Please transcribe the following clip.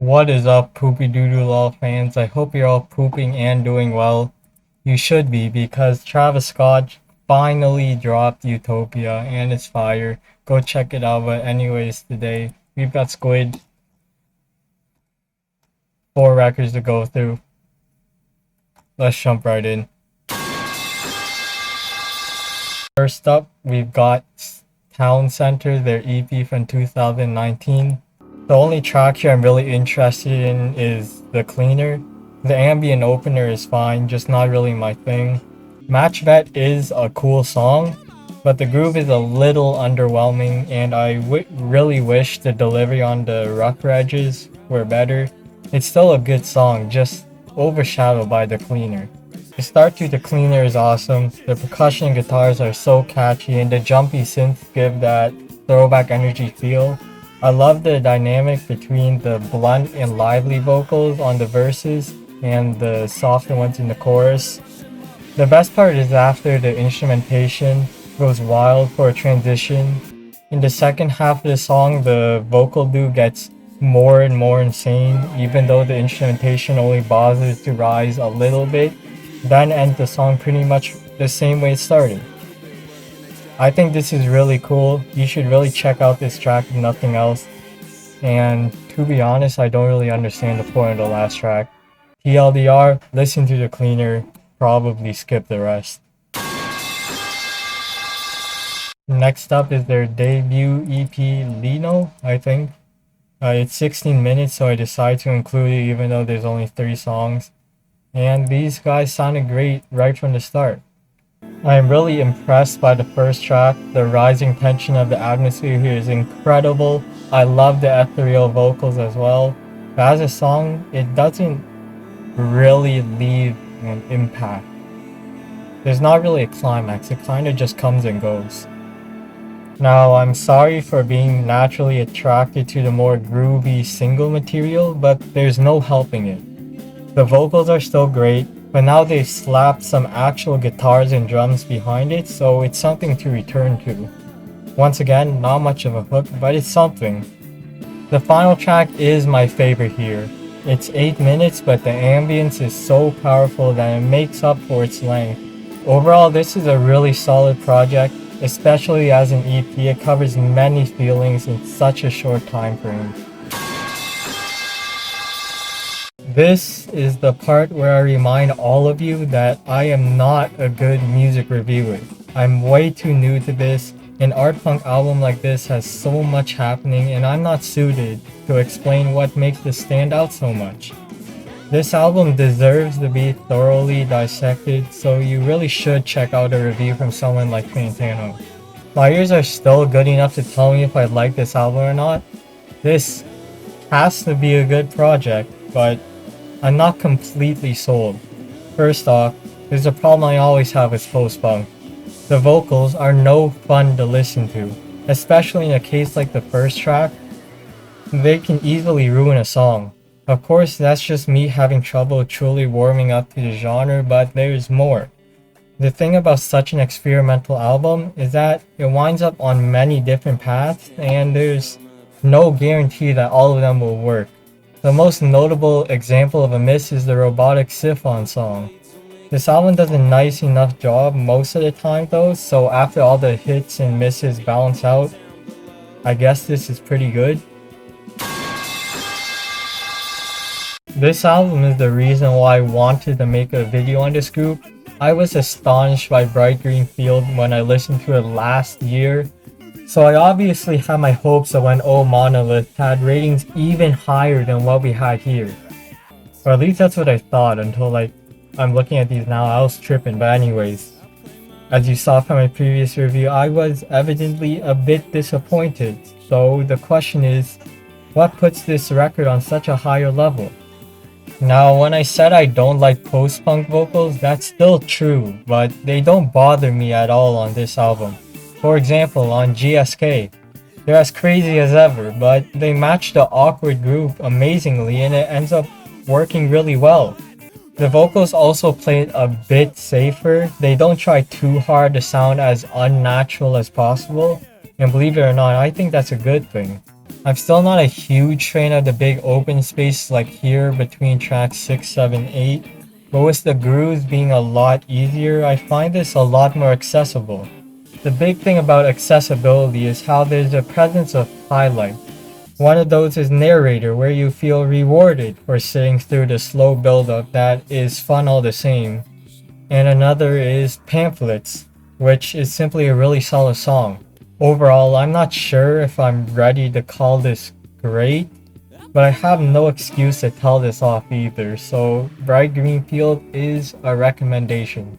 What is up, Poopy Doodoo Law fans? I hope you're all pooping and doing well. You should be, because Travis Scott finally dropped Utopia and it's fire. Go check it out. But anyways, today we've got Squid, 4 records to go through. Let's jump right in. First up, we've got Town Center, their EP from 2019. The only track here I'm really interested in is The Cleaner. The ambient opener is fine, just not really my thing. Match Vet is a cool song, but the groove is a little underwhelming, and I really wish the delivery on the rougher edges were better. It's still a good song, just overshadowed by The Cleaner. The start to The Cleaner is awesome. The percussion and guitars are so catchy, and the jumpy synths give that throwback energy feel. I love the dynamic between the blunt and lively vocals on the verses and the softer ones in the chorus. The best part is after the instrumentation goes wild for a transition. In the second half of the song, the vocal do gets more and more insane, even though the instrumentation only bothers to rise a little bit, then ends the song pretty much the same way it started. I think this is really cool. You should really check out this track if nothing else. And to be honest, I don't really understand the point of the last track. TLDR, listen to The Cleaner, probably skip the rest. Next up is their debut EP, Lino, I think. It's 16 minutes, so I decided to include it even though there's only 3 songs. And these guys sounded great right from the start. I am really impressed by the first track. The rising tension of the atmosphere here is incredible. I love the ethereal vocals as well. But as a song, it doesn't really leave an impact. There's not really a climax, it kind of just comes and goes. Now, I'm sorry for being naturally attracted to the more groovy single material, but there's no helping it. The vocals are still great, but now they've slapped some actual guitars and drums behind it, so it's something to return to. Once again, not much of a hook, but it's something. The final track is my favorite here. It's 8 minutes, but the ambience is so powerful that it makes up for its length. Overall, this is a really solid project, especially as an EP. It covers many feelings in such a short time frame. This is the part where I remind all of you that I am not a good music reviewer. I'm way too new to this. An art punk album like this has so much happening, and I'm not suited to explain what makes this stand out so much. This album deserves to be thoroughly dissected, so you really should check out a review from someone like Fantano. My ears are still good enough to tell me if I like this album or not. This has to be a good project, but I'm not completely sold. First off, there's a problem I always have with post-punk. The vocals are no fun to listen to, especially in a case like the first track. They can easily ruin a song. Of course, that's just me having trouble truly warming up to the genre, but there's more. The thing about such an experimental album is that it winds up on many different paths, and there's no guarantee that all of them will work. The most notable example of a miss is the robotic Siphon song. This album does a nice enough job most of the time though, so after all the hits and misses balance out, I guess this is pretty good. This album is the reason why I wanted to make a video on this group. I was astonished by Bright Green Field when I listened to it last year, so I obviously had my hopes of when Oh Monolith had ratings even higher than what we had here. Or at least that's what I thought until I'm looking at these now. I was tripping, but anyways. As you saw from my previous review, I was evidently a bit disappointed. So the question is, what puts this record on such a higher level? Now, when I said I don't like post-punk vocals, that's still true, but they don't bother me at all on this album. For example, on GSK, they're as crazy as ever, but they match the awkward groove amazingly and it ends up working really well. The vocals also play it a bit safer. They don't try too hard to sound as unnatural as possible, and believe it or not, I think that's a good thing. I'm still not a huge fan of the big open space like here between tracks 6, 7, 8, but with the grooves being a lot easier, I find this a lot more accessible. The big thing about accessibility is how there's a presence of highlight. One of those is narrator, where you feel rewarded for sitting through the slow build-up that is fun all the same. And another is pamphlets, which is simply a really solid song. Overall, I'm not sure if I'm ready to call this great, but I have no excuse to tell this off either, so Bright Green Field is a recommendation.